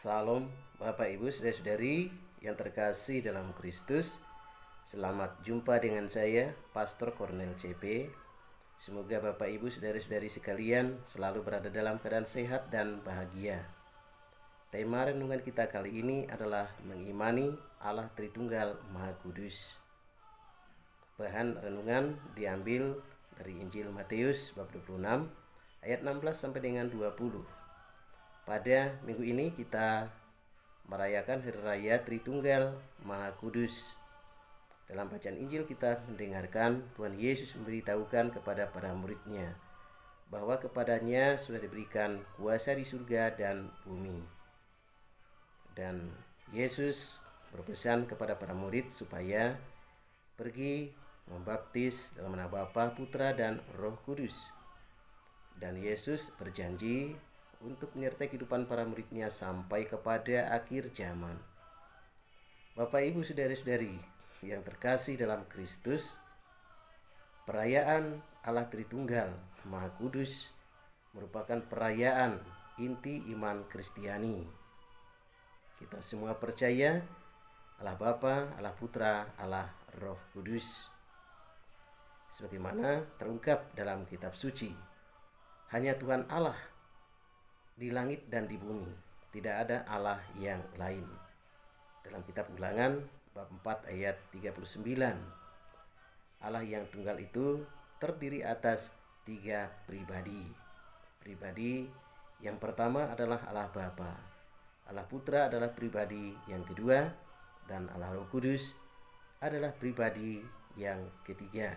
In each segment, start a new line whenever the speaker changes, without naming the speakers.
Salam Bapak Ibu Saudara-saudari yang terkasih dalam Kristus. Selamat jumpa dengan saya Pastor Cornel CP. Semoga Bapak Ibu Saudara-saudari sekalian selalu berada dalam keadaan sehat dan bahagia. Tema renungan kita kali ini adalah mengimani Allah Tritunggal Maha Kudus. Bahan renungan diambil dari Injil Matius bab 26 ayat 16 sampai dengan 20. Pada minggu ini kita merayakan Hari Raya Tritunggal Maha Kudus. Dalam bacaan Injil kita mendengarkan Tuhan Yesus memberitahukan kepada para muridnya bahwa kepadanya sudah diberikan kuasa di surga dan bumi. Dan Yesus berpesan kepada para murid supaya pergi membaptis dalam nama Bapa, Putra, dan Roh Kudus. Dan Yesus berjanji untuk menyertai kehidupan para muridnya sampai kepada akhir zaman. Bapak Ibu Saudara-saudari yang terkasih dalam Kristus, perayaan Allah Tritunggal Maha Kudus merupakan perayaan inti iman Kristiani. Kita semua percaya Allah Bapa, Allah Putra, Allah Roh Kudus. Sebagaimana terungkap dalam kitab suci, hanya Tuhan Allah di langit dan di bumi, tidak ada Allah yang lain. Dalam kitab Ulangan bab 4 ayat 39, Allah yang tunggal itu terdiri atas 3 pribadi. Pribadi yang pertama adalah Allah Bapa, Allah Putra adalah pribadi yang kedua, dan Allah Roh Kudus adalah pribadi yang ketiga.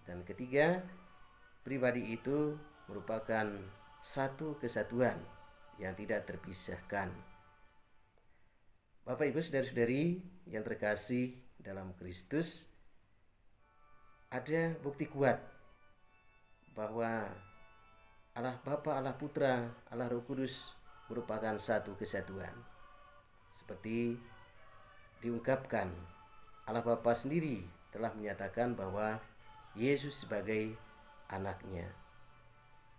Dan ketiga pribadi itu merupakan satu kesatuan yang tidak terpisahkan. Bapak Ibu Saudara-saudari yang terkasih dalam Kristus, ada bukti kuat bahwa Allah Bapa, Allah Putra, Allah Roh Kudus merupakan satu kesatuan. Seperti diungkapkan, Allah Bapa sendiri telah menyatakan bahwa Yesus sebagai anaknya.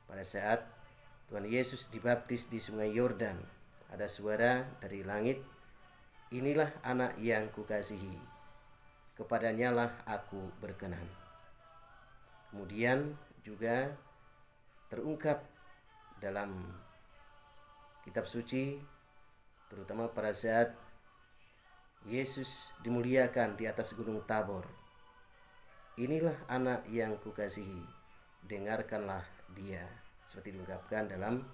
Pada saat Tuhan Yesus dibaptis di Sungai Yordan, ada suara dari langit, "Inilah anak yang kukasihi, kepadanya lah aku berkenan." Kemudian juga terungkap dalam kitab suci, terutama pada saat Yesus dimuliakan di atas gunung Tabor, "Inilah anak yang kukasihi, dengarkanlah dia." Seperti diungkapkan dalam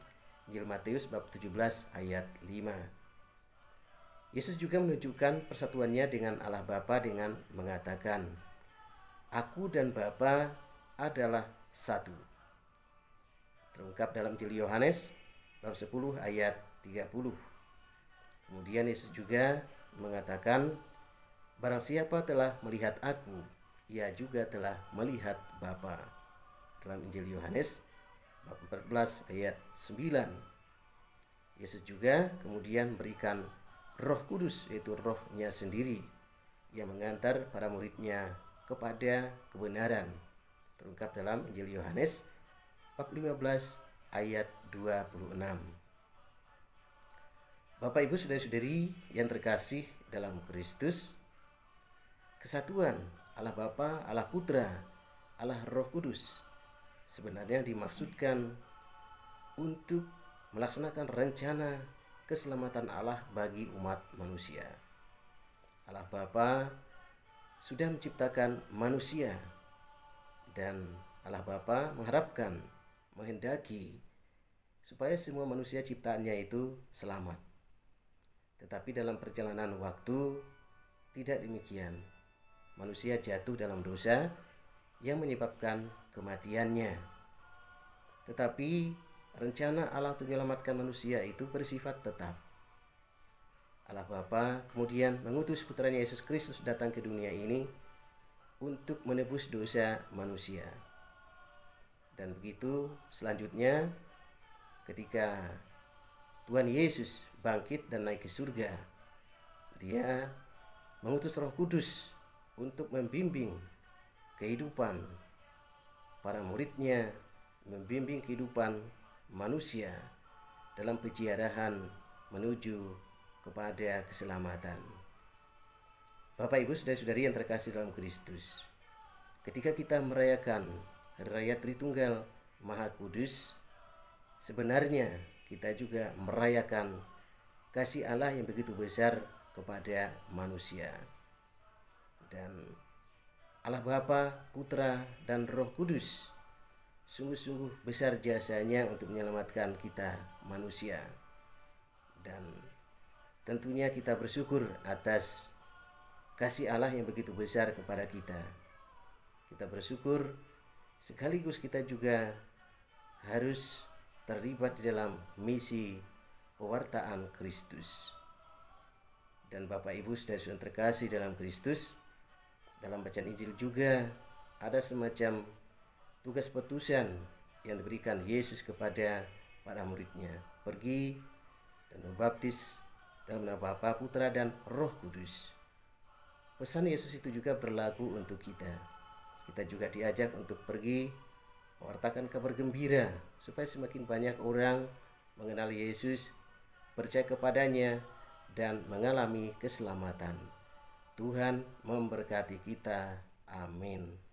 Injil Matius bab 17 ayat 5. Yesus juga menunjukkan persatuannya dengan Allah Bapa dengan mengatakan, "Aku dan Bapa adalah satu." Terungkap dalam Injil Yohanes bab 10 ayat 30. Kemudian Yesus juga mengatakan, "Barang siapa telah melihat aku, ia juga telah melihat Bapa." Dalam Injil Yohanes bab 14 ayat 9. Yesus juga kemudian berikan Roh Kudus, yaitu Roh-Nya sendiri yang mengantar para muridnya kepada kebenaran. Terungkap dalam Injil Yohanes bab 15 ayat 26. Bapak Ibu Saudara-saudari yang terkasih dalam Kristus, kesatuan Allah Bapa, Allah Putra, Allah Roh Kudus sebenarnya dimaksudkan untuk melaksanakan rencana keselamatan Allah bagi umat manusia. Allah Bapa sudah menciptakan manusia, dan Allah Bapa mengharapkan, menghendaki supaya semua manusia ciptaannya itu selamat. Tetapi dalam perjalanan waktu tidak demikian. Manusia jatuh dalam dosa yang menyebabkan kematiannya. Tetapi rencana Allah untuk menyelamatkan manusia itu bersifat tetap. Allah Bapa kemudian mengutus putranya Yesus Kristus datang ke dunia ini untuk menebus dosa manusia. Dan begitu selanjutnya, ketika Tuhan Yesus bangkit dan naik ke surga, Dia mengutus Roh Kudus untuk membimbing kehidupan para muridnya, membimbing kehidupan manusia dalam peziarahan menuju kepada keselamatan. Bapak, Ibu, saudara-saudari yang terkasih dalam Kristus, ketika kita merayakan Hari Raya Tritunggal Maha Kudus, sebenarnya kita juga merayakan kasih Allah yang begitu besar kepada manusia. Dan Allah Bapa, Putra, dan Roh Kudus sungguh-sungguh besar jasanya untuk menyelamatkan kita manusia. Dan tentunya kita bersyukur atas kasih Allah yang begitu besar kepada kita. Kita bersyukur, sekaligus kita juga harus terlibat di dalam misi pewartaan Kristus. Dan Bapak Ibu saudara yang terkasih dalam Kristus, dalam bacaan Injil juga ada semacam tugas petusan yang diberikan Yesus kepada para muridnya. Pergi dan membaptis dalam nama Bapa, Putra, dan Roh Kudus. Pesan Yesus itu juga berlaku untuk kita. Kita juga diajak untuk pergi mewartakan kabar gembira supaya semakin banyak orang mengenal Yesus, percaya kepadanya, dan mengalami keselamatan. Tuhan memberkati kita. Amin.